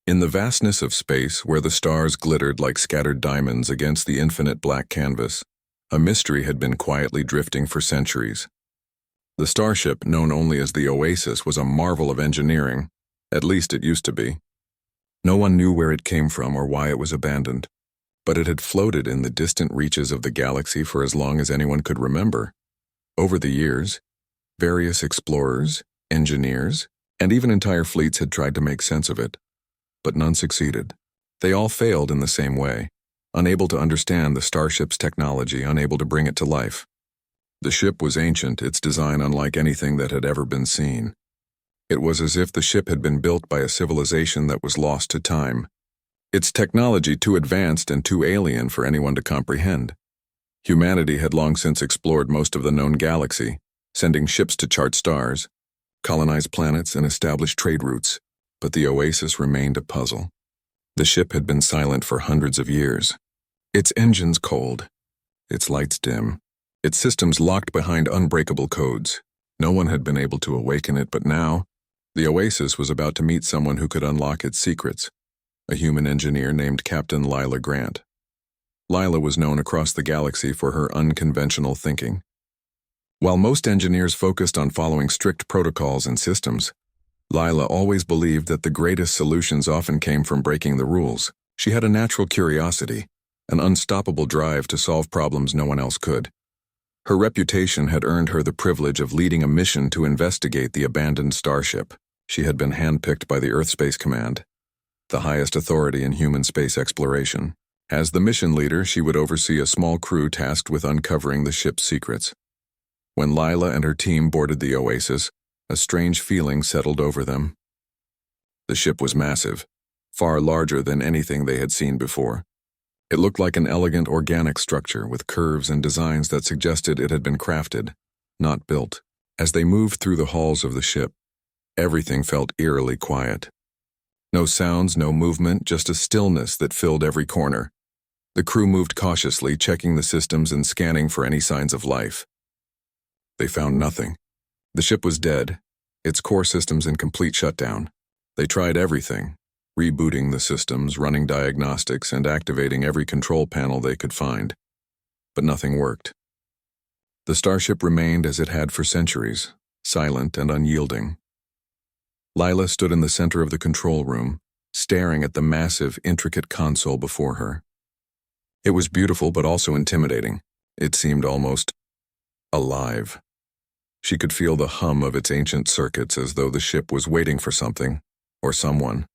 In the vastness of space, where the stars glittered like scattered diamonds against the infinite black canvas, a mystery had been quietly drifting for centuries. The starship, known only as the Oasis, was a marvel of engineering. At least it used to be. No one knew where it came from or why it was abandoned, but it had floated in the distant reaches of the galaxy for as long as anyone could remember. Over the years, various explorers, engineers, and even entire fleets had tried to make sense of it, but none succeeded. They all failed in the same way, unable to understand the starship's technology, unable to bring it to life. The ship was ancient, its design unlike anything that had ever been seen. It was as if the ship had been built by a civilization that was lost to time, its technology too advanced and too alien for anyone to comprehend. Humanity had long since explored most of the known galaxy, sending ships to chart stars, colonize planets, and establish trade routes, but the Oasis remained a puzzle. The ship had been silent for hundreds of years, its engines cold, its lights dim, its systems locked behind unbreakable codes. No one had been able to awaken it, but now, the Oasis was about to meet someone who could unlock its secrets, a human engineer named Captain Lila Grant. Lila was known across the galaxy for her unconventional thinking. While most engineers focused on following strict protocols and systems, Lila always believed that the greatest solutions often came from breaking the rules. She had a natural curiosity, an unstoppable drive to solve problems no one else could. Her reputation had earned her the privilege of leading a mission to investigate the abandoned starship. She had been handpicked by the Earth Space Command, the highest authority in human space exploration. As the mission leader, she would oversee a small crew tasked with uncovering the ship's secrets. When Lila and her team boarded the Oasis, a strange feeling settled over them. The ship was massive, far larger than anything they had seen before. It looked like an elegant organic structure with curves and designs that suggested it had been crafted, not built. As they moved through the halls of the ship, everything felt eerily quiet. No sounds, no movement, just a stillness that filled every corner. The crew moved cautiously, checking the systems and scanning for any signs of life. They found nothing. The ship was dead, its core systems in complete shutdown. They tried everything, rebooting the systems, running diagnostics, and activating every control panel they could find. But nothing worked. The starship remained as it had for centuries, silent and unyielding. Lila stood in the center of the control room, staring at the massive, intricate console before her. It was beautiful but also intimidating. It seemed almost alive. She could feel the hum of its ancient circuits as though the ship was waiting for something, or someone.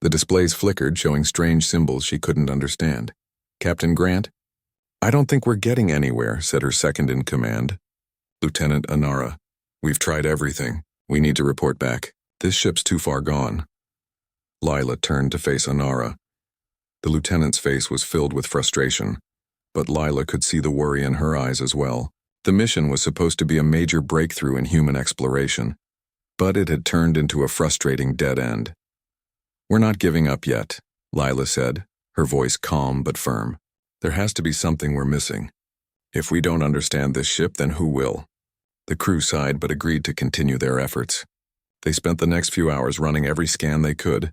The displays flickered, showing strange symbols she couldn't understand. "Captain Grant?" "I don't think we're getting anywhere," said her second-in-command, Lieutenant Anara. "We've tried everything. We need to report back. This ship's too far gone." Lila turned to face Anara. The lieutenant's face was filled with frustration, but Lila could see the worry in her eyes as well. The mission was supposed to be a major breakthrough in human exploration, but it had turned into a frustrating dead end. "We're not giving up yet," Lila said, her voice calm but firm. "There has to be something we're missing. If we don't understand this ship, then who will?" The crew sighed but agreed to continue their efforts. They spent the next few hours running every scan they could,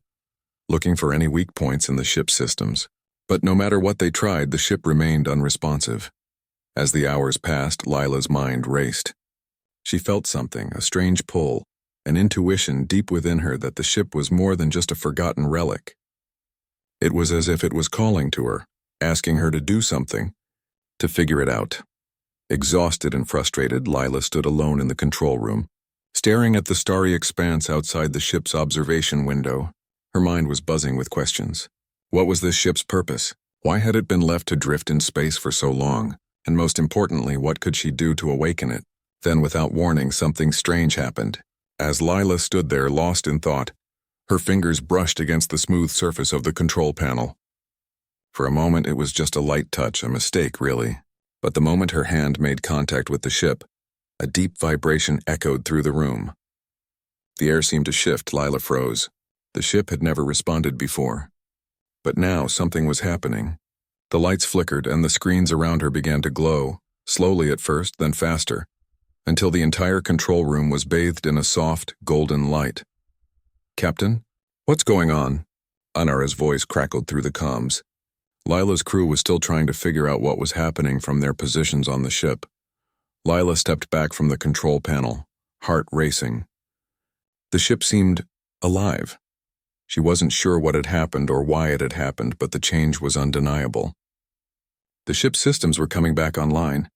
looking for any weak points in the ship's systems. But no matter what they tried, the ship remained unresponsive. As the hours passed, Lila's mind raced. She felt something, a strange pull, an intuition deep within her that the ship was more than just a forgotten relic. It was as if it was calling to her, asking her to do something, to figure it out. Exhausted and frustrated, Lila stood alone in the control room, staring at the starry expanse outside the ship's observation window. Her mind was buzzing with questions. What was this ship's purpose? Why had it been left to drift in space for so long? And most importantly, what could she do to awaken it? Then, without warning, something strange happened. As Lila stood there, lost in thought, her fingers brushed against the smooth surface of the control panel. For a moment, it was just a light touch, a mistake, really. But the moment her hand made contact with the ship, a deep vibration echoed through the room. The air seemed to shift. Lila froze. The ship had never responded before. But now something was happening. The lights flickered and the screens around her began to glow, slowly at first, then faster, until the entire control room was bathed in a soft, golden light. "Captain, what's going on?" Anara's voice crackled through the comms. Lila's crew was still trying to figure out what was happening from their positions on the ship. Lila stepped back from the control panel, heart racing. The ship seemed alive. She wasn't sure what had happened or why it had happened, but the change was undeniable. The ship's systems were coming back online.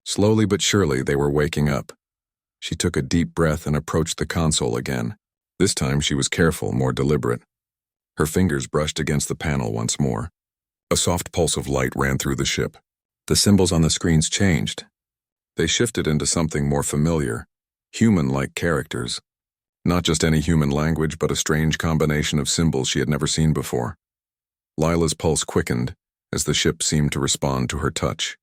Slowly but surely, they were waking up. She took a deep breath and approached the console again. This time she was careful, more deliberate. Her fingers brushed against the panel once more. A soft pulse of light ran through the ship. The symbols on the screens changed. They shifted into something more familiar, human-like characters. Not just any human language, but a strange combination of symbols she had never seen before. Lila's pulse quickened as the ship seemed to respond to her touch.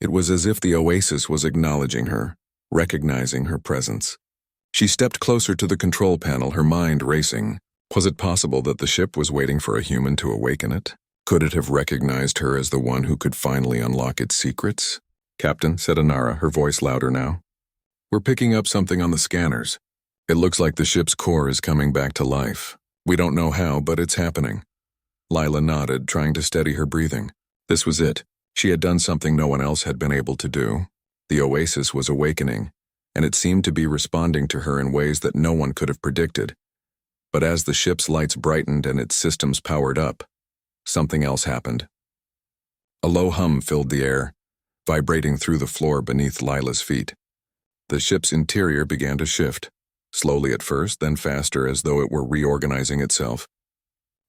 It was as if the oasis was acknowledging her, recognizing her presence. She stepped closer to the control panel, her mind racing. Was it possible that the ship was waiting for a human to awaken it? Could it have recognized her as the one who could finally unlock its secrets? "Captain," said Anara, her voice louder now. "We're picking up something on the scanners. It looks like the ship's core is coming back to life. We don't know how, but it's happening." Lila nodded, trying to steady her breathing. This was it. She had done something no one else had been able to do. The oasis was awakening, and it seemed to be responding to her in ways that no one could have predicted. But as the ship's lights brightened and its systems powered up, something else happened. A low hum filled the air, vibrating through the floor beneath Lila's feet. The ship's interior began to shift, slowly at first, then faster, as though it were reorganizing itself.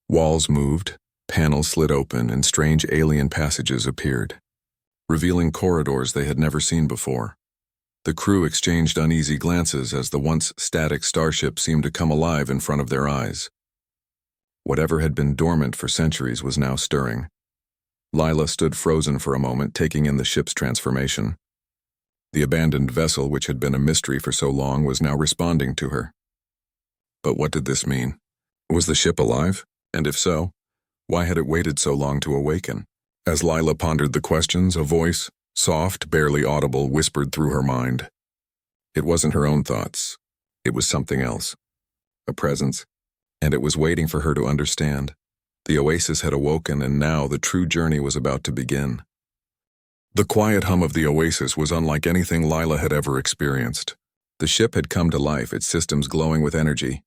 Walls moved, panels slid open, and strange alien passages appeared, revealing corridors they had never seen before. The crew exchanged uneasy glances as the once static starship seemed to come alive in front of their eyes. Whatever had been dormant for centuries was now stirring. Lila stood frozen for a moment, taking in the ship's transformation. The abandoned vessel, which had been a mystery for so long, was now responding to her. But what did this mean? Was the ship alive? And if so, why had it waited so long to awaken? As Lila pondered the questions, a voice, soft, barely audible, whispered through her mind. It wasn't her own thoughts. It was something else. A presence. And it was waiting for her to understand. The oasis had awoken, and now the true journey was about to begin. The quiet hum of the oasis was unlike anything Lila had ever experienced. The ship had come to life, its systems glowing with energy.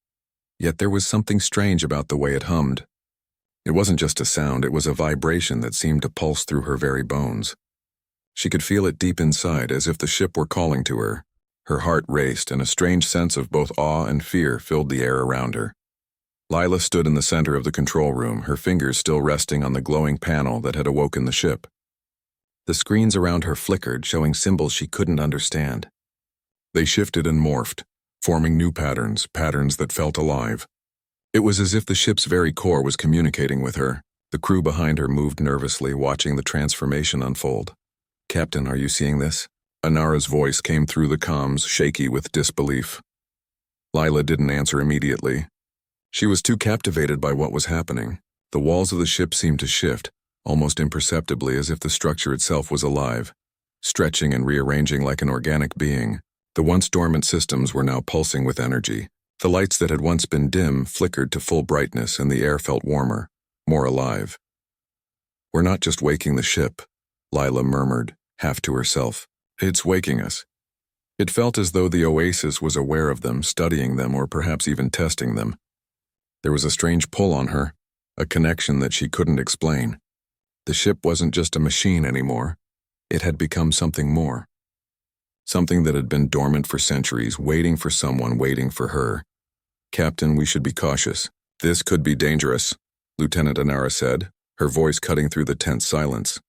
Yet there was something strange about the way it hummed. It wasn't just a sound, it was a vibration that seemed to pulse through her very bones. She could feel it deep inside, as if the ship were calling to her. Her heart raced, and a strange sense of both awe and fear filled the air around her. Lila stood in the center of the control room, her fingers still resting on the glowing panel that had awoken the ship. The screens around her flickered, showing symbols she couldn't understand. They shifted and morphed, forming new patterns that felt alive. It was as if the ship's very core was communicating with her. The crew behind her moved nervously, watching the transformation unfold. "Captain, are you seeing this?" Anara's voice came through the comms, shaky with disbelief. Lila didn't answer immediately. She was too captivated by what was happening. The walls of the ship seemed to shift, almost imperceptibly, as if the structure itself was alive, stretching and rearranging like an organic being. The once dormant systems were now pulsing with energy. The lights that had once been dim flickered to full brightness, and the air felt warmer, more alive. "We're not just waking the ship," Lila murmured, half to herself. "It's waking us." It felt as though the oasis was aware of them, studying them, or perhaps even testing them. There was a strange pull on her, a connection that she couldn't explain. The ship wasn't just a machine anymore. It had become something more. Something that had been dormant for centuries, waiting for someone, waiting for her. "Captain, we should be cautious. This could be dangerous," Lieutenant Anara said, her voice cutting through the tense silence.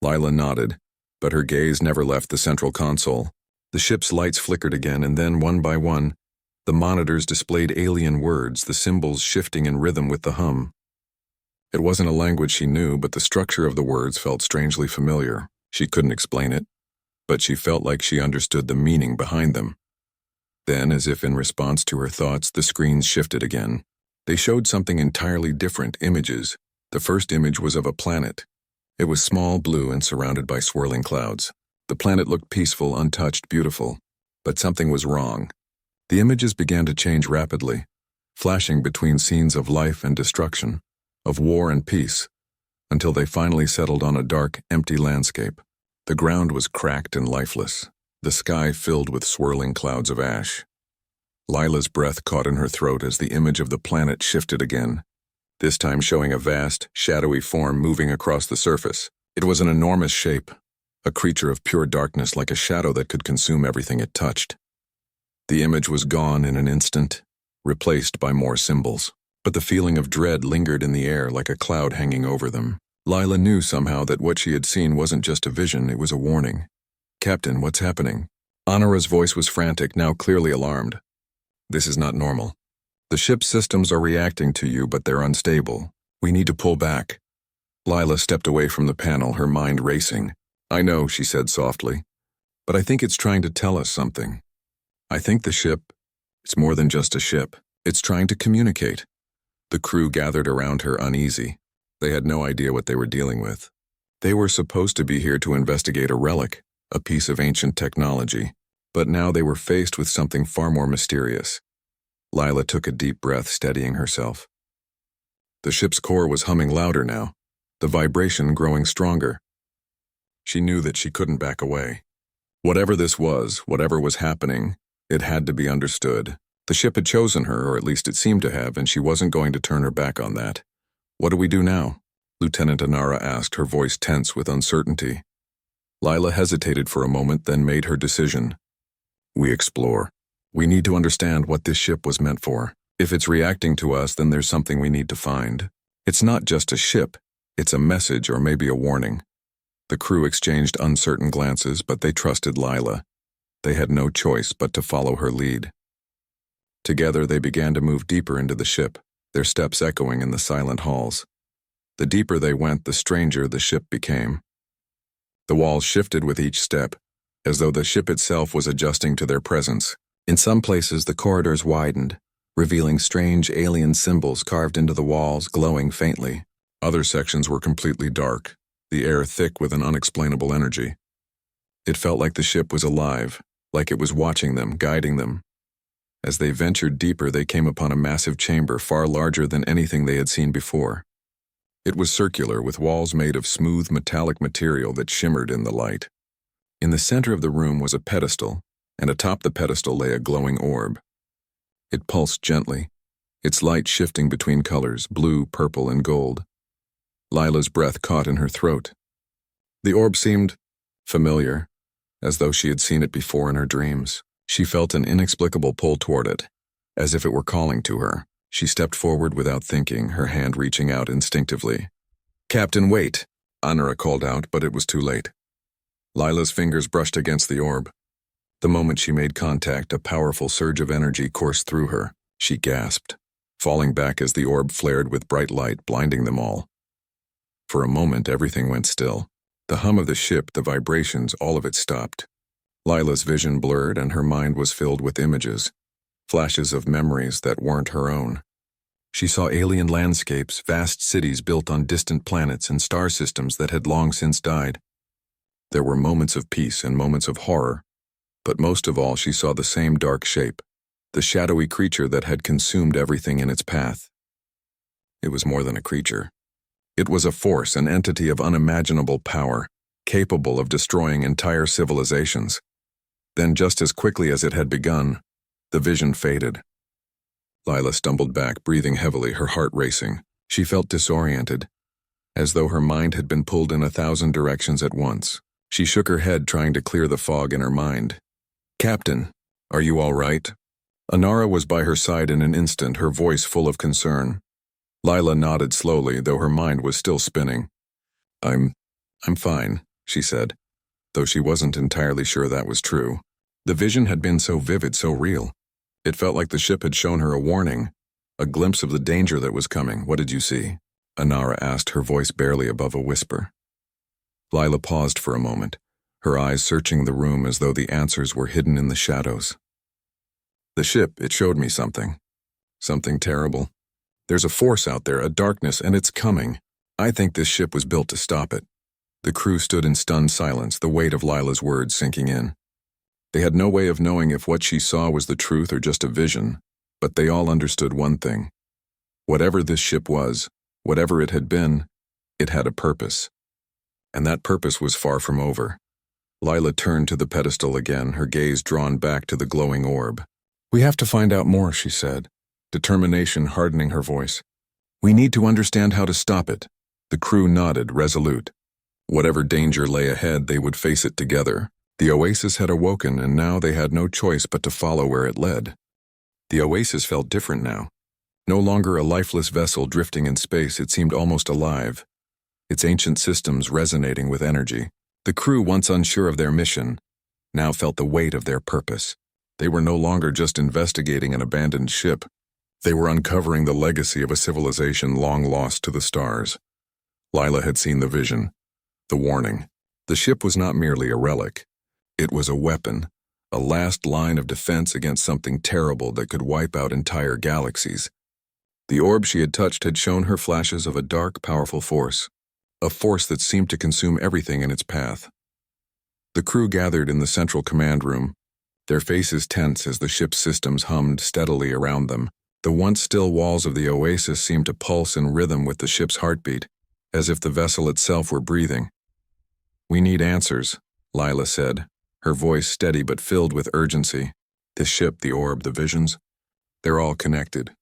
Lila nodded, but her gaze never left the central console. The ship's lights flickered again, and then, one by one, the monitors displayed alien words, the symbols shifting in rhythm with the hum. It wasn't a language she knew, but the structure of the words felt strangely familiar. She couldn't explain it, but she felt like she understood the meaning behind them. Then, as if in response to her thoughts, the screens shifted again. They showed something entirely different, images. The first image was of a planet. It was small, blue, and surrounded by swirling clouds. The planet looked peaceful, untouched, beautiful. But something was wrong. The images began to change rapidly. flashing between scenes of life and destruction, of war and peace, until they finally settled on a dark, empty landscape. The ground was cracked and lifeless, the sky filled with swirling clouds of ash. Lila's breath caught in her throat as the image of the planet shifted again, this time showing a vast, shadowy form moving across the surface. It was an enormous shape, a creature of pure darkness like a shadow that could consume everything it touched. The image was gone in an instant, replaced by more symbols, but the feeling of dread lingered in the air like a cloud hanging over them. Lila knew somehow that what she had seen wasn't just a vision, it was a warning. "Captain, what's happening?" Anara's voice was frantic, now clearly alarmed. "This is not normal. The ship's systems are reacting to you, but they're unstable. We need to pull back." Lila stepped away from the panel, her mind racing. "I know," she said softly, "but I think it's trying to tell us something. I think the ship, it's more than just a ship. It's trying to communicate." The crew gathered around her uneasy. They had no idea what they were dealing with. They were supposed to be here to investigate a relic, a piece of ancient technology, but now they were faced with something far more mysterious. Lila took a deep breath, steadying herself. The ship's core was humming louder now, the vibration growing stronger. She knew that she couldn't back away. Whatever this was, whatever was happening, it had to be understood. The ship had chosen her, or at least it seemed to have, and she wasn't going to turn her back on that. "What do we do now?" Lieutenant Anara asked, her voice tense with uncertainty. Lila hesitated for a moment, then made her decision. "We explore. We need to understand what this ship was meant for. If it's reacting to us, then there's something we need to find. It's not just a ship, it's a message or maybe a warning." The crew exchanged uncertain glances, but they trusted Lila. They had no choice but to follow her lead. Together they began to move deeper into the ship, their steps echoing in the silent halls. The deeper they went, the stranger the ship became. The walls shifted with each step, as though the ship itself was adjusting to their presence. In some places the corridors widened, revealing strange alien symbols carved into the walls, glowing faintly. Other sections were completely dark, the air thick with an unexplainable energy. It felt like the ship was alive, like it was watching them, guiding them. As they ventured deeper, they came upon a massive chamber far larger than anything they had seen before. It was circular, with walls made of smooth metallic material that shimmered in the light. In the center of the room was a pedestal, and atop the pedestal lay a glowing orb. It pulsed gently, its light shifting between colors, blue, purple, and gold. Lila's breath caught in her throat. The orb seemed familiar, as though she had seen it before in her dreams. She felt an inexplicable pull toward it, as if it were calling to her. She stepped forward without thinking, her hand reaching out instinctively. "Captain, wait!" Anara called out, but it was too late. Lila's fingers brushed against the orb. The moment she made contact, a powerful surge of energy coursed through her. She gasped, falling back as the orb flared with bright light, blinding them all. For a moment, everything went still. The hum of the ship, the vibrations, all of it stopped. Lila's vision blurred and her mind was filled with images, flashes of memories that weren't her own. She saw alien landscapes, vast cities built on distant planets and star systems that had long since died. There were moments of peace and moments of horror, but most of all she saw the same dark shape, the shadowy creature that had consumed everything in its path. It was more than a creature. It was a force, an entity of unimaginable power, capable of destroying entire civilizations. Then, just as quickly as it had begun, the vision faded. Lila stumbled back, breathing heavily, her heart racing. She felt disoriented, as though her mind had been pulled in 1,000 directions at once. She shook her head, trying to clear the fog in her mind. "Captain, are you all right?" Anara was by her side in an instant, her voice full of concern. Lila nodded slowly, though her mind was still spinning. I'm fine," she said, though she wasn't entirely sure that was true. The vision had been so vivid, so real. It felt like the ship had shown her a warning, a glimpse of the danger that was coming. "What did you see?" Anara asked, her voice barely above a whisper. Lila paused for a moment, her eyes searching the room as though the answers were hidden in the shadows. "The ship, it showed me something. Something terrible. There's a force out there, a darkness, and it's coming. I think this ship was built to stop it." The crew stood in stunned silence, the weight of Lila's words sinking in. They had no way of knowing if what she saw was the truth or just a vision, But they all understood one thing. Whatever this ship was, whatever it had been, it had a purpose. And that purpose was far from over. Lila turned to the pedestal again, her gaze drawn back to the glowing orb. "We have to find out more," she said, determination hardening her voice. "We need to understand how to stop it." The crew nodded, resolute. Whatever danger lay ahead, they would face it together. The oasis had awoken, and now they had no choice but to follow where it led. The oasis felt different now. No longer a lifeless vessel drifting in space, it seemed almost alive, its ancient systems resonating with energy. The crew, once unsure of their mission, now felt the weight of their purpose. They were no longer just investigating an abandoned ship. They were uncovering the legacy of a civilization long lost to the stars. Lila had seen the vision, the warning. The ship was not merely a relic. It was a weapon, a last line of defense against something terrible that could wipe out entire galaxies. The orb she had touched had shown her flashes of a dark, powerful force, a force that seemed to consume everything in its path. The crew gathered in the central command room, their faces tense as the ship's systems hummed steadily around them. The once still walls of the oasis seemed to pulse in rhythm with the ship's heartbeat, as if the vessel itself were breathing. "We need answers," Lila said, her voice steady but filled with urgency. "This ship, the orb, the visions, they're all connected.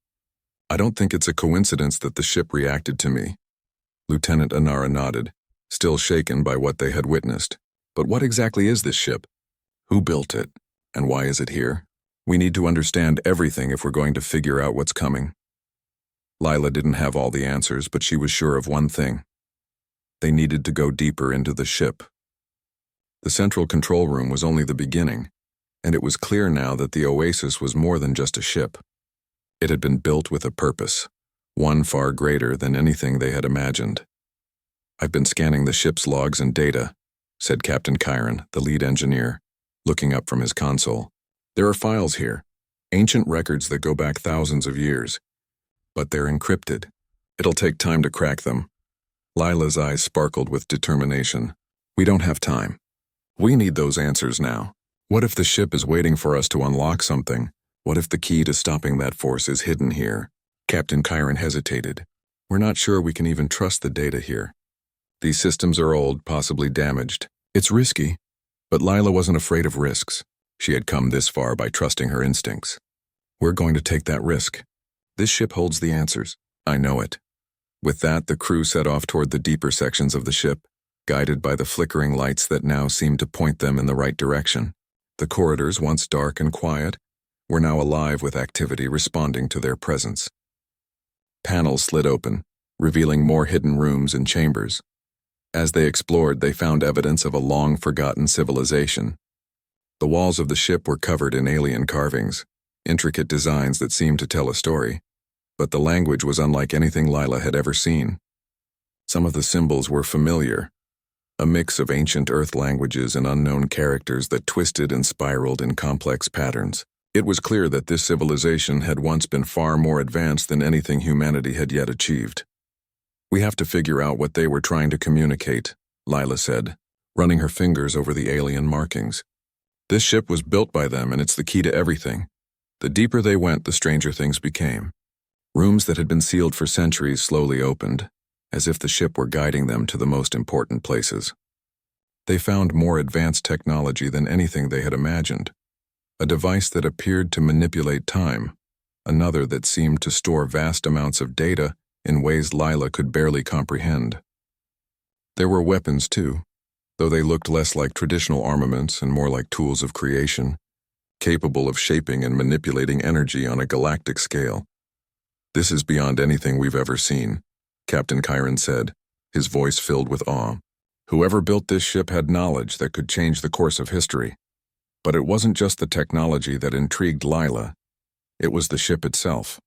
I don't think it's a coincidence that the ship reacted to me." Lieutenant Inara nodded, still shaken by what they had witnessed. "But what exactly is this ship? Who built it? And why is it here? We need to understand everything if we're going to figure out what's coming." Lila didn't have all the answers, but she was sure of one thing. They needed to go deeper into the ship. The central control room was only the beginning, and it was clear now that the oasis was more than just a ship. It had been built with a purpose, one far greater than anything they had imagined. "I've been scanning the ship's logs and data," said Captain Chiron, the lead engineer, looking up from his console. "There are files here, ancient records that go back thousands of years. But they're encrypted. It'll take time to crack them." Lila's eyes sparkled with determination. "We don't have time. We need those answers now. What if the ship is waiting for us to unlock something? What if the key to stopping that force is hidden here?" Captain Chiron hesitated. "We're not sure we can even trust the data here. These systems are old, possibly damaged. It's risky." But Lila wasn't afraid of risks. She had come this far by trusting her instincts. "We're going to take that risk. This ship holds the answers. I know it." With that, the crew set off toward the deeper sections of the ship, guided by the flickering lights that now seemed to point them in the right direction. The corridors, once dark and quiet, were now alive with activity responding to their presence. Panels slid open, revealing more hidden rooms and chambers. As they explored, they found evidence of a long-forgotten civilization. The walls of the ship were covered in alien carvings, intricate designs that seemed to tell a story. But the language was unlike anything Lila had ever seen. Some of the symbols were familiar, a mix of ancient Earth languages and unknown characters that twisted and spiraled in complex patterns. It was clear that this civilization had once been far more advanced than anything humanity had yet achieved. "We have to figure out what they were trying to communicate," Lila said, running her fingers over the alien markings. "This ship was built by them, and it's the key to everything." The deeper they went, the stranger things became. Rooms that had been sealed for centuries slowly opened, as if the ship were guiding them to the most important places. They found more advanced technology than anything they had imagined. A device that appeared to manipulate time, another that seemed to store vast amounts of data in ways Lila could barely comprehend. There were weapons too, though they looked less like traditional armaments and more like tools of creation, capable of shaping and manipulating energy on a galactic scale. "This is beyond anything we've ever seen," Captain Chiron said, his voice filled with awe. "Whoever built this ship had knowledge that could change the course of history. But it wasn't just the technology that intrigued Lila. It was the ship itself.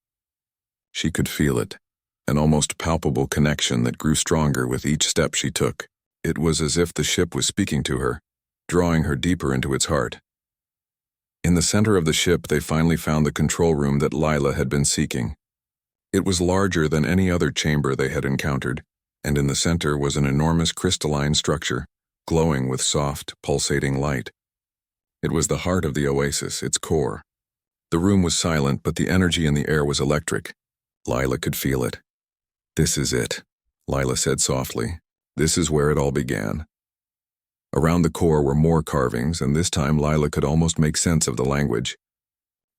She could feel it, an almost palpable connection that grew stronger with each step she took. It was as if the ship was speaking to her, drawing her deeper into its heart. In the center of the ship, they finally found the control room that Lila had been seeking. It was larger than any other chamber they had encountered, and in the center was an enormous crystalline structure, glowing with soft, pulsating light. It was the heart of the oasis, its core. The room was silent, but the energy in the air was electric. Lila could feel it. "This is it," Lila said softly. "This is where it all began." Around the core were more carvings, and this time Lila could almost make sense of the language.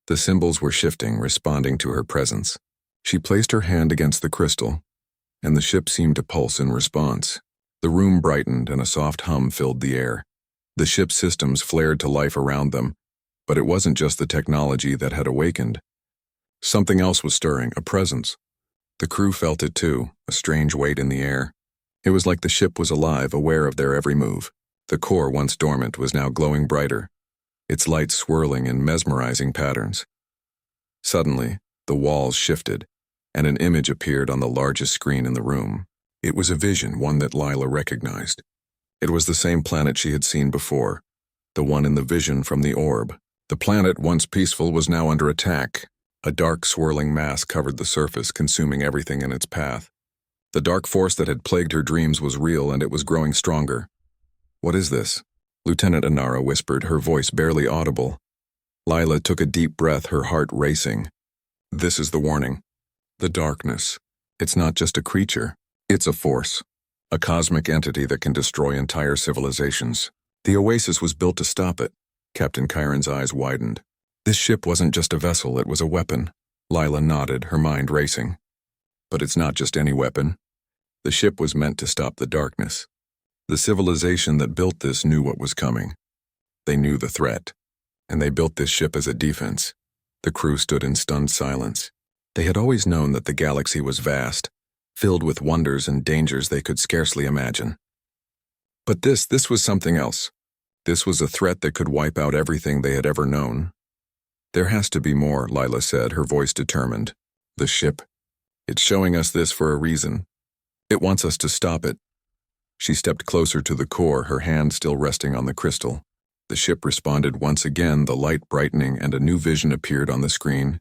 The symbols were shifting, responding to her presence. She placed her hand against the crystal, and the ship seemed to pulse in response. The room brightened, and a soft hum filled the air. The ship's systems flared to life around them, but it wasn't just the technology that had awakened. Something else was stirring, a presence. The crew felt it too, a strange weight in the air. It was like the ship was alive, aware of their every move. The core, once dormant, was now glowing brighter, its lights swirling in mesmerizing patterns. Suddenly, the walls shifted, and an image appeared on the largest screen in the room. It was a vision, one that Lila recognized. It was the same planet she had seen before, the one in the vision from the orb. The planet, once peaceful, was now under attack. A dark, swirling mass covered the surface, consuming everything in its path. The dark force that had plagued her dreams was real, and it was growing stronger. "What is this?" Lieutenant Inara whispered, her voice barely audible. Lila took a deep breath, her heart racing. "This is the warning. The darkness. It's not just a creature. It's a force. A cosmic entity that can destroy entire civilizations. The Oasis was built to stop it." Captain Chiron's eyes widened. "This ship wasn't just a vessel, it was a weapon." Lila nodded, her mind racing. "But it's not just any weapon. The ship was meant to stop the darkness. The civilization that built this knew what was coming. They knew the threat, and they built this ship as a defense." The crew stood in stunned silence. They had always known that the galaxy was vast, filled with wonders and dangers they could scarcely imagine. But this was something else. This was a threat that could wipe out everything they had ever known. "There has to be more," Lila said, her voice determined. "The ship. It's showing us this for a reason. It wants us to stop it." She stepped closer to the core, her hand still resting on the crystal. The ship responded once again, the light brightening, and a new vision appeared on the screen.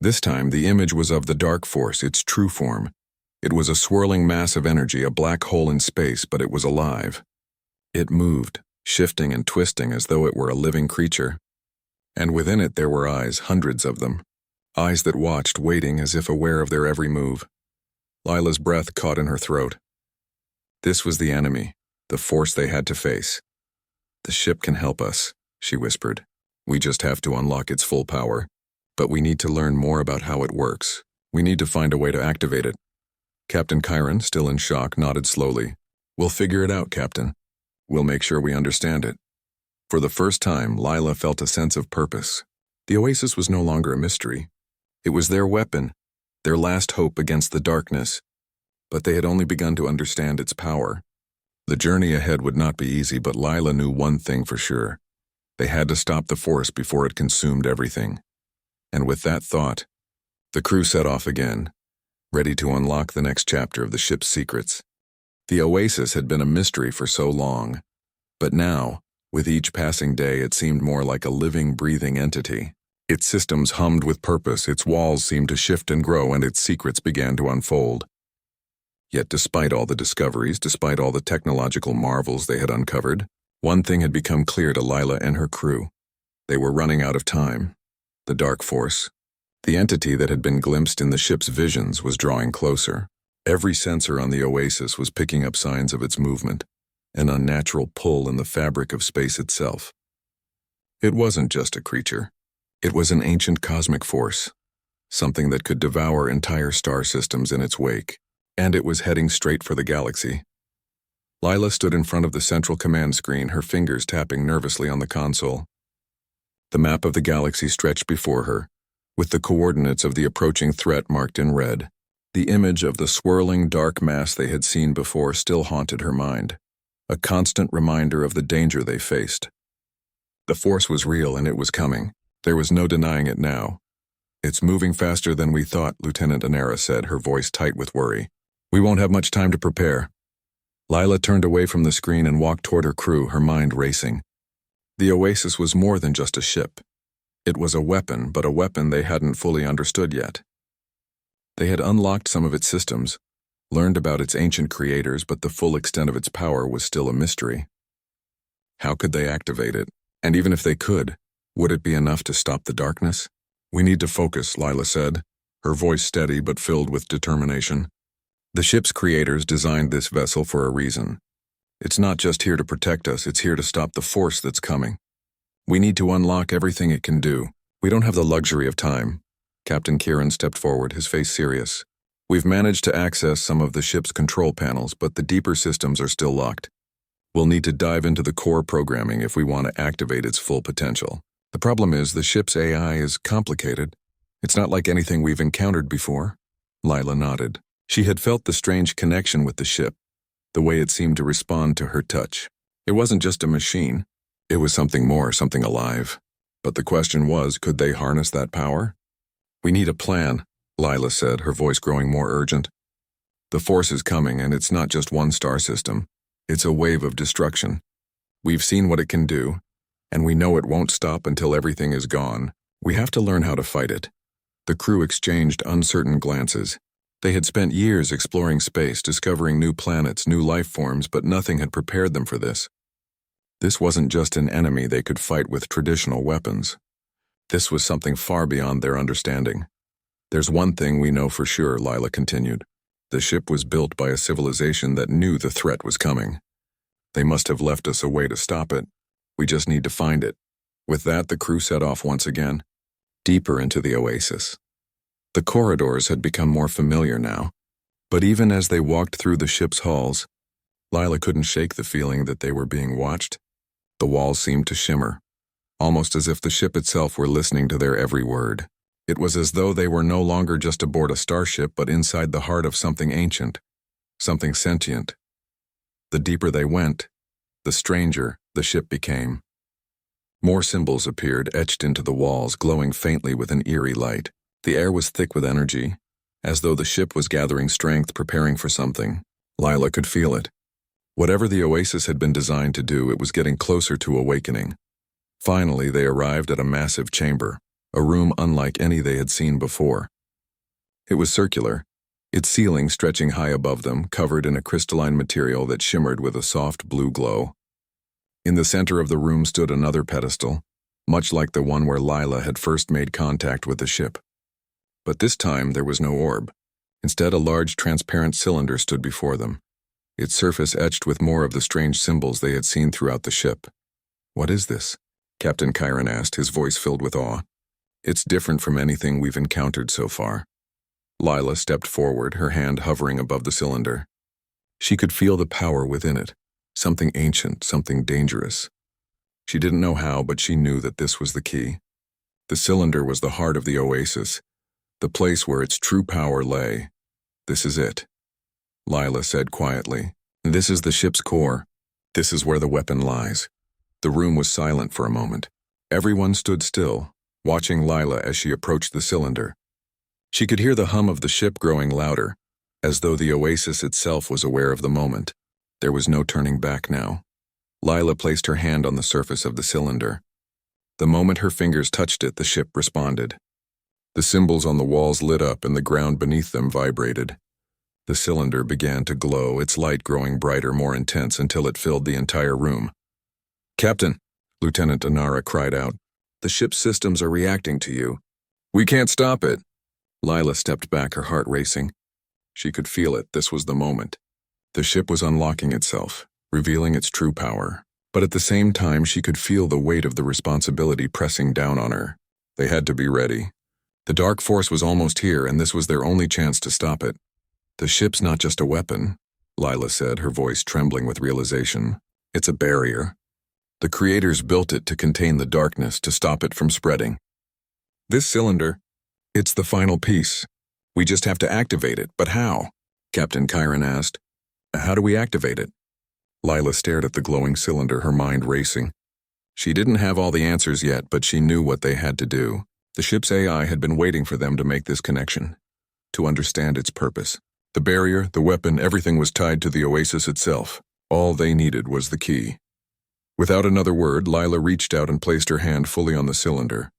This time, the image was of the dark force, its true form. It was a swirling mass of energy, a black hole in space, but it was alive. It moved, shifting and twisting as though it were a living creature. And within it there were eyes, hundreds of them. Eyes that watched, waiting as if aware of their every move. Lila's breath caught in her throat. This was the enemy, the force they had to face. "The ship can help us," she whispered. "We just have to unlock its full power. But we need to learn more about how it works. We need to find a way to activate it." Captain Chiron, still in shock, nodded slowly. "We'll figure it out, Captain. We'll make sure we understand it." For the first time, Lila felt a sense of purpose. The Oasis was no longer a mystery. It was their weapon, their last hope against the darkness. But they had only begun to understand its power. The journey ahead would not be easy, but Lila knew one thing for sure. They had to stop the force before it consumed everything. And with that thought, the crew set off again, ready to unlock the next chapter of the ship's secrets. The Oasis had been a mystery for so long, but now, with each passing day, it seemed more like a living, breathing entity. Its systems hummed with purpose, its walls seemed to shift and grow, and its secrets began to unfold. Yet despite all the discoveries, despite all the technological marvels they had uncovered, one thing had become clear to Lila and her crew. They were running out of time. The dark force, the entity that had been glimpsed in the ship's visions, was drawing closer. Every sensor on the Oasis was picking up signs of its movement, an unnatural pull in the fabric of space itself. It wasn't just a creature. It was an ancient cosmic force, something that could devour entire star systems in its wake, and it was heading straight for the galaxy. Lila stood in front of the central command screen, her fingers tapping nervously on the console. The map of the galaxy stretched before her, with the coordinates of the approaching threat marked in red. The image of the swirling dark mass they had seen before still haunted her mind, a constant reminder of the danger they faced. The force was real, and it was coming. There was no denying it now. "It's moving faster than we thought," Lieutenant Inara said, her voice tight with worry. "We won't have much time to prepare." Lila turned away from the screen and walked toward her crew, her mind racing. The Oasis was more than just a ship. It was a weapon, but a weapon they hadn't fully understood yet. They had unlocked some of its systems, learned about its ancient creators, but the full extent of its power was still a mystery. How could they activate it? And even if they could, Would it be enough to stop the darkness? We need to focus, Lila said, her voice steady but filled with determination. The ship's creators designed this vessel for a reason. It's not just here to protect us, it's here to stop the force that's coming. We need to unlock everything it can do. We don't have the luxury of time. Captain Kieran stepped forward, his face serious. We've managed to access some of the ship's control panels, but the deeper systems are still locked. We'll need to dive into the core programming if we want to activate its full potential. The problem is the ship's AI is complicated. It's not like anything we've encountered before. Lila nodded. She had felt the strange connection with the ship, the way it seemed to respond to her touch. It wasn't just a machine. It was something more, something alive. But the question was, could they harness that power? We need a plan, Lila said, her voice growing more urgent. The force is coming, and it's not just one star system. It's a wave of destruction. We've seen what it can do, and we know it won't stop until everything is gone. We have to learn how to fight it. The crew exchanged uncertain glances. They had spent years exploring space, discovering new planets, new life forms, but nothing had prepared them for this. This wasn't just an enemy they could fight with traditional weapons. This was something far beyond their understanding. There's one thing we know for sure, Lila continued. The ship was built by a civilization that knew the threat was coming. They must have left us a way to stop it. We just need to find it. With that, the crew set off once again, deeper into the oasis. The corridors had become more familiar now, but even as they walked through the ship's halls, Lila couldn't shake the feeling that they were being watched. The walls seemed to shimmer, almost as if the ship itself were listening to their every word. It was as though they were no longer just aboard a starship, but inside the heart of something ancient, something sentient. The deeper they went, the stranger the ship became. More symbols appeared, etched into the walls, glowing faintly with an eerie light. The air was thick with energy, as though the ship was gathering strength, preparing for something. Lila could feel it. Whatever the oasis had been designed to do, it was getting closer to awakening. Finally, they arrived at a massive chamber, a room unlike any they had seen before. It was circular, its ceiling stretching high above them, covered in a crystalline material that shimmered with a soft blue glow. In the center of the room stood another pedestal, much like the one where Lila had first made contact with the ship. But this time there was no orb. Instead, a large transparent cylinder stood before them, its surface etched with more of the strange symbols they had seen throughout the ship. "What is this?" Captain Kieran asked, his voice filled with awe. "It's different from anything we've encountered so far." Lila stepped forward, her hand hovering above the cylinder. She could feel the power within it, something ancient, something dangerous. She didn't know how, but she knew that this was the key. The cylinder was the heart of the oasis, the place where its true power lay. "This is it," Lila said quietly. "This is the ship's core. This is where the weapon lies." The room was silent for a moment. Everyone stood still, watching Lila as she approached the cylinder. She could hear the hum of the ship growing louder, as though the oasis itself was aware of the moment. There was no turning back now. Lila placed her hand on the surface of the cylinder. The moment her fingers touched it, the ship responded. The symbols on the walls lit up and the ground beneath them vibrated. The cylinder began to glow, its light growing brighter, more intense, until it filled the entire room. "Captain," Lieutenant Inara cried out, "the ship's systems are reacting to you. We can't stop it." Lila stepped back, her heart racing. She could feel it. This was the moment. The ship was unlocking itself, revealing its true power. But at the same time, she could feel the weight of the responsibility pressing down on her. They had to be ready. The dark force was almost here, and this was their only chance to stop it. "The ship's not just a weapon," Lila said, her voice trembling with realization. "It's a barrier. The creators built it to contain the darkness, to stop it from spreading. This cylinder, it's the final piece. We just have to activate it, but how?" Captain Kieran asked. "How do we activate it?" Lila stared at the glowing cylinder, her mind racing. She didn't have all the answers yet, but she knew what they had to do. The ship's AI had been waiting for them to make this connection, to understand its purpose. The barrier, the weapon, everything was tied to the oasis itself. All they needed was the key. Without another word, Lila reached out and placed her hand fully on the cylinder.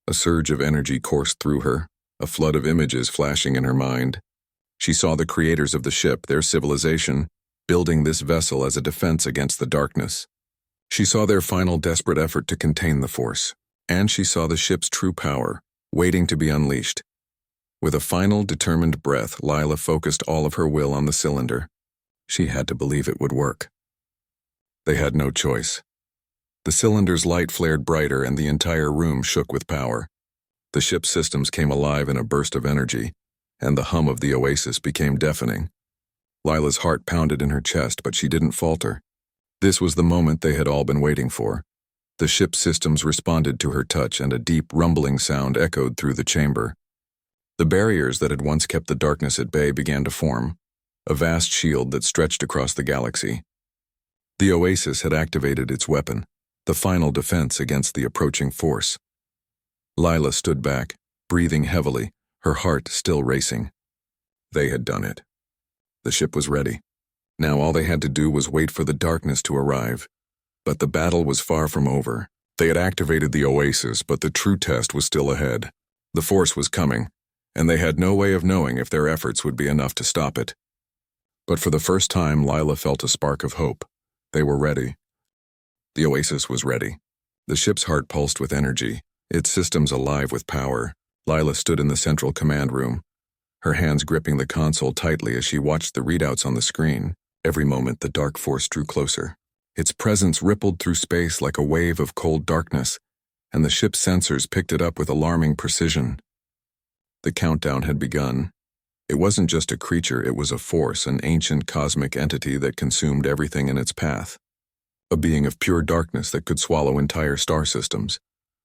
A surge of energy coursed through her, a flood of images flashing in her mind. She saw the creators of the ship, their civilization, building this vessel as a defense against the darkness. She saw their final desperate effort to contain the force. And she saw the ship's true power, waiting to be unleashed. With a final, determined breath, Lila focused all of her will on the cylinder. She had to believe it would work. They had no choice. The cylinder's light flared brighter and the entire room shook with power. The ship's systems came alive in a burst of energy, and the hum of the oasis became deafening. Lila's heart pounded in her chest, but she didn't falter. This was the moment they had all been waiting for. The ship's systems responded to her touch, and a deep, rumbling sound echoed through the chamber. The barriers that had once kept the darkness at bay began to form, a vast shield that stretched across the galaxy. The oasis had activated its weapon, the final defense against the approaching force. Lila stood back, breathing heavily, her heart still racing. They had done it. The ship was ready. Now all they had to do was wait for the darkness to arrive. But the battle was far from over. They had activated the oasis, but the true test was still ahead. The force was coming, and they had no way of knowing if their efforts would be enough to stop it. But for the first time, Lila felt a spark of hope. They were ready. The oasis was ready. The ship's heart pulsed with energy, its systems alive with power. Lila stood in the central command room, her hands gripping the console tightly as she watched the readouts on the screen. Every moment, the dark force drew closer. Its presence rippled through space like a wave of cold darkness, and the ship's sensors picked it up with alarming precision. The countdown had begun. It wasn't just a creature, it was a force, an ancient cosmic entity that consumed everything in its path. A being of pure darkness that could swallow entire star systems,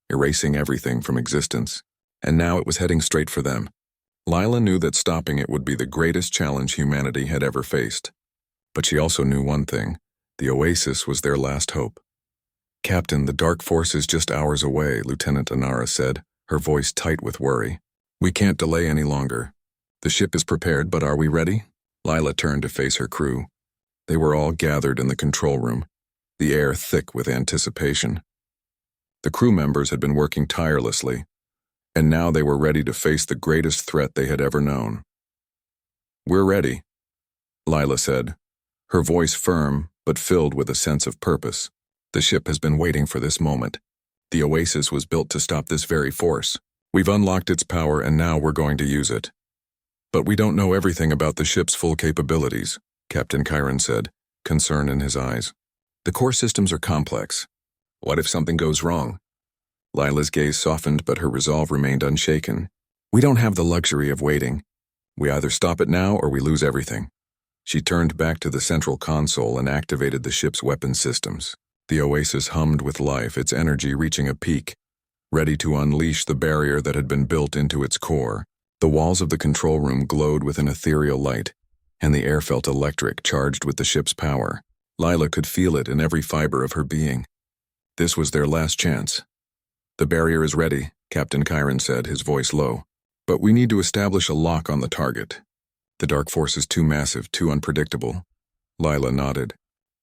erasing everything from existence. And now it was heading straight for them. Lila knew that stopping it would be the greatest challenge humanity had ever faced. But she also knew one thing. The oasis was their last hope. "Captain, the dark force is just hours away," Lieutenant Inara said, her voice tight with worry. "We can't delay any longer. The ship is prepared, but are we ready?" Lila turned to face her crew. They were all gathered in the control room, the air thick with anticipation. The crew members had been working tirelessly, and now they were ready to face the greatest threat they had ever known. "We're ready," Lila said, her voice firm but filled with a sense of purpose. "The ship has been waiting for this moment. The oasis was built to stop this very force. We've unlocked its power and now we're going to use it. But we don't know everything about the ship's full capabilities," Captain Chiron said, concern in his eyes. "The core systems are complex. What if something goes wrong?" Lila's gaze softened, but her resolve remained unshaken. "We don't have the luxury of waiting. We either stop it now or we lose everything." She turned back to the central console and activated the ship's weapon systems. The oasis hummed with life, its energy reaching a peak, ready to unleash the barrier that had been built into its core. The walls of the control room glowed with an ethereal light, and the air felt electric, charged with the ship's power. Lila could feel it in every fiber of her being. This was their last chance. "The barrier is ready," Captain Chiron said, his voice low. "But we need to establish a lock on the target. The dark force is too massive, too unpredictable." Lila nodded.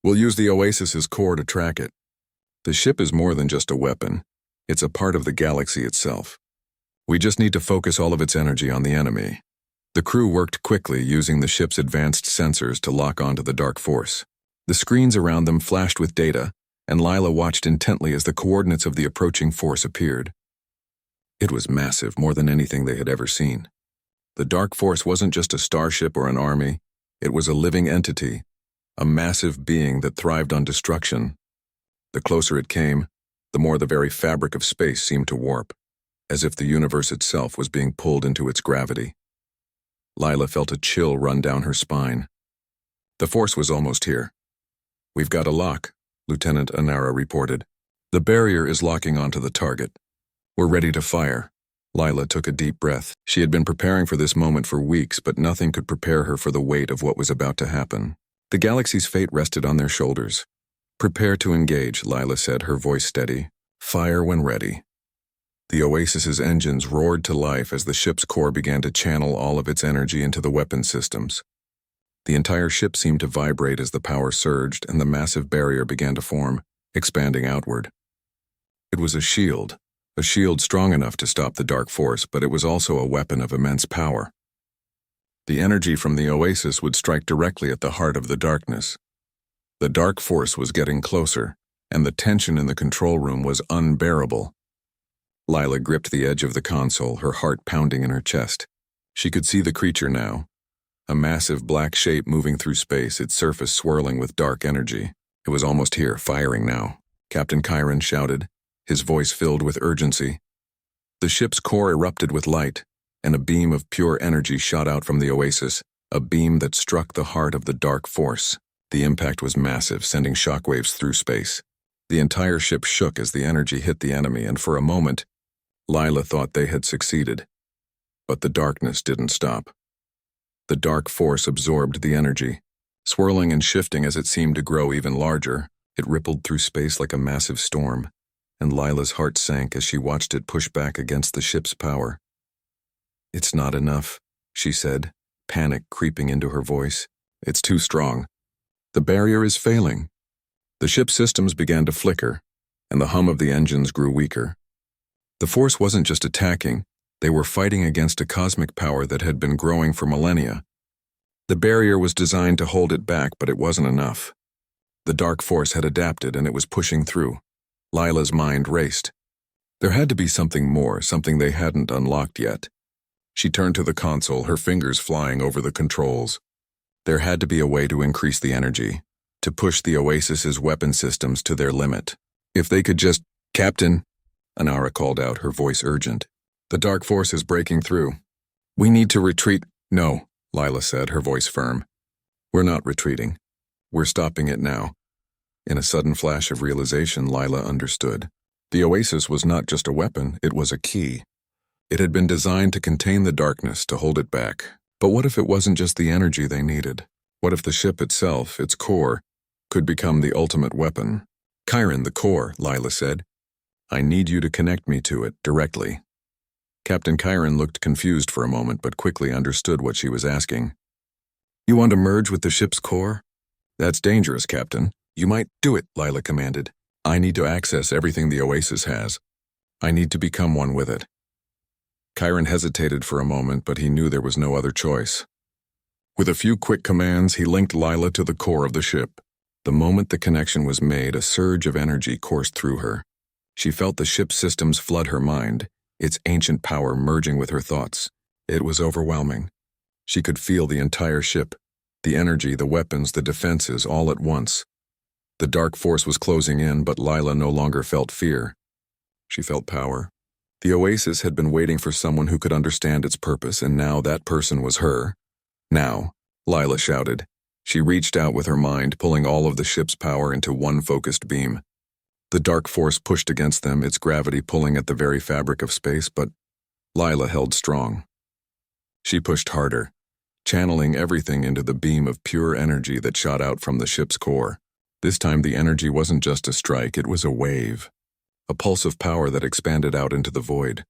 "We'll use the oasis's core to track it. The ship is more than just a weapon. It's a part of the galaxy itself. We just need to focus all of its energy on the enemy." The crew worked quickly, using the ship's advanced sensors to lock onto the dark force. The screens around them flashed with data, and Lila watched intently as the coordinates of the approaching force appeared. It was massive, more than anything they had ever seen. The dark force wasn't just a starship or an army, it was a living entity, a massive being that thrived on destruction. The closer it came, the more the very fabric of space seemed to warp, as if the universe itself was being pulled into its gravity. Lila felt a chill run down her spine. The force was almost here. "We've got a lock," Lieutenant Inara reported. "The barrier is locking onto the target. We're ready to fire." Lila took a deep breath. She had been preparing for this moment for weeks, but nothing could prepare her for the weight of what was about to happen. The galaxy's fate rested on their shoulders. "Prepare to engage," Lila said, her voice steady. "Fire when ready." The oasis's engines roared to life as the ship's core began to channel all of its energy into the weapon systems. The entire ship seemed to vibrate as the power surged and the massive barrier began to form, expanding outward. It was a shield strong enough to stop the dark force, but it was also a weapon of immense power. The energy from the oasis would strike directly at the heart of the darkness. The dark force was getting closer, and the tension in the control room was unbearable. Lila gripped the edge of the console, her heart pounding in her chest. She could see the creature now. A massive black shape moving through space, its surface swirling with dark energy. It was almost here, firing now. Captain Chiron shouted, his voice filled with urgency. The ship's core erupted with light, and a beam of pure energy shot out from the oasis, a beam that struck the heart of the dark force. The impact was massive, sending shockwaves through space. The entire ship shook as the energy hit the enemy, and for a moment, Lila thought they had succeeded. But the darkness didn't stop. The dark force absorbed the energy. Swirling and shifting as it seemed to grow even larger, it rippled through space like a massive storm, and Lila's heart sank as she watched it push back against the ship's power. "It's not enough," she said, panic creeping into her voice. "It's too strong. The barrier is failing." The ship's systems began to flicker, and the hum of the engines grew weaker. The force wasn't just attacking, they were fighting against a cosmic power that had been growing for millennia. The barrier was designed to hold it back, but it wasn't enough. The dark force had adapted, and it was pushing through. Lila's mind raced. There had to be something more, something they hadn't unlocked yet. She turned to the console, her fingers flying over the controls. There had to be a way to increase the energy, to push the Oasis's weapon systems to their limit. If they could just— "Captain," Anara called out, her voice urgent. "The dark force is breaking through. We need to retreat." "No," Lila said, her voice firm. "We're not retreating. We're stopping it now." In a sudden flash of realization, Lila understood. The Oasis was not just a weapon, it was a key. It had been designed to contain the darkness, to hold it back. But what if it wasn't just the energy they needed? What if the ship itself, its core, could become the ultimate weapon? "Chiron, the core," Lila said. "I need you to connect me to it, directly." Captain Chiron looked confused for a moment, but quickly understood what she was asking. "You want to merge with the ship's core?" "That's dangerous, Captain." "You might do it," Lila commanded. "I need to access everything the Oasis has. I need to become one with it." Chiron hesitated for a moment, but he knew there was no other choice. With a few quick commands, he linked Lila to the core of the ship. The moment the connection was made, a surge of energy coursed through her. She felt the ship's systems flood her mind, its ancient power merging with her thoughts. It was overwhelming. She could feel the entire ship, the energy, the weapons, the defenses, all at once. The dark force was closing in, but Lila no longer felt fear. She felt power. The Oasis had been waiting for someone who could understand its purpose, and now that person was her. "Now," Lila shouted. She reached out with her mind, pulling all of the ship's power into one focused beam. The dark force pushed against them, its gravity pulling at the very fabric of space, but Lila held strong. She pushed harder, channeling everything into the beam of pure energy that shot out from the ship's core. This time the energy wasn't just a strike, it was a wave. A pulse of power that expanded out into the void.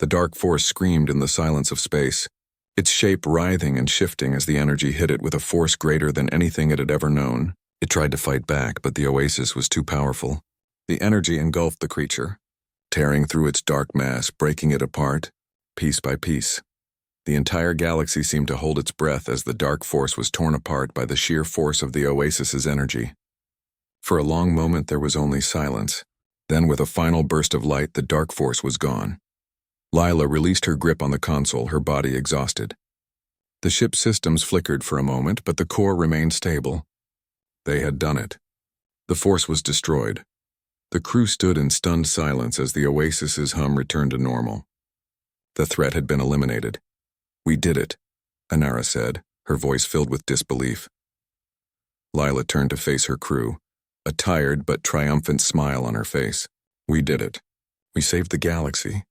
The dark force screamed in the silence of space, its shape writhing and shifting as the energy hit it with a force greater than anything it had ever known. It tried to fight back, but the Oasis was too powerful. The energy engulfed the creature, tearing through its dark mass, breaking it apart, piece by piece. The entire galaxy seemed to hold its breath as the dark force was torn apart by the sheer force of the Oasis's energy. For a long moment there was only silence. Then with a final burst of light, the dark force was gone. Lila released her grip on the console, her body exhausted. The ship's systems flickered for a moment, but the core remained stable. They had done it. The force was destroyed. The crew stood in stunned silence as the Oasis's hum returned to normal. The threat had been eliminated. "We did it," Anara said, her voice filled with disbelief. Lila turned to face her crew, a tired but triumphant smile on her face. "We did it. We saved the galaxy."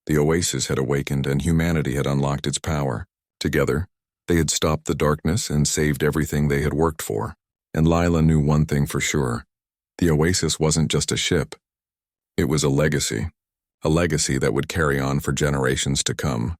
The Oasis had awakened and humanity had unlocked its power. Together, they had stopped the darkness and saved everything they had worked for. And Lila knew one thing for sure. The Oasis wasn't just a ship. It was a legacy that would carry on for generations to come.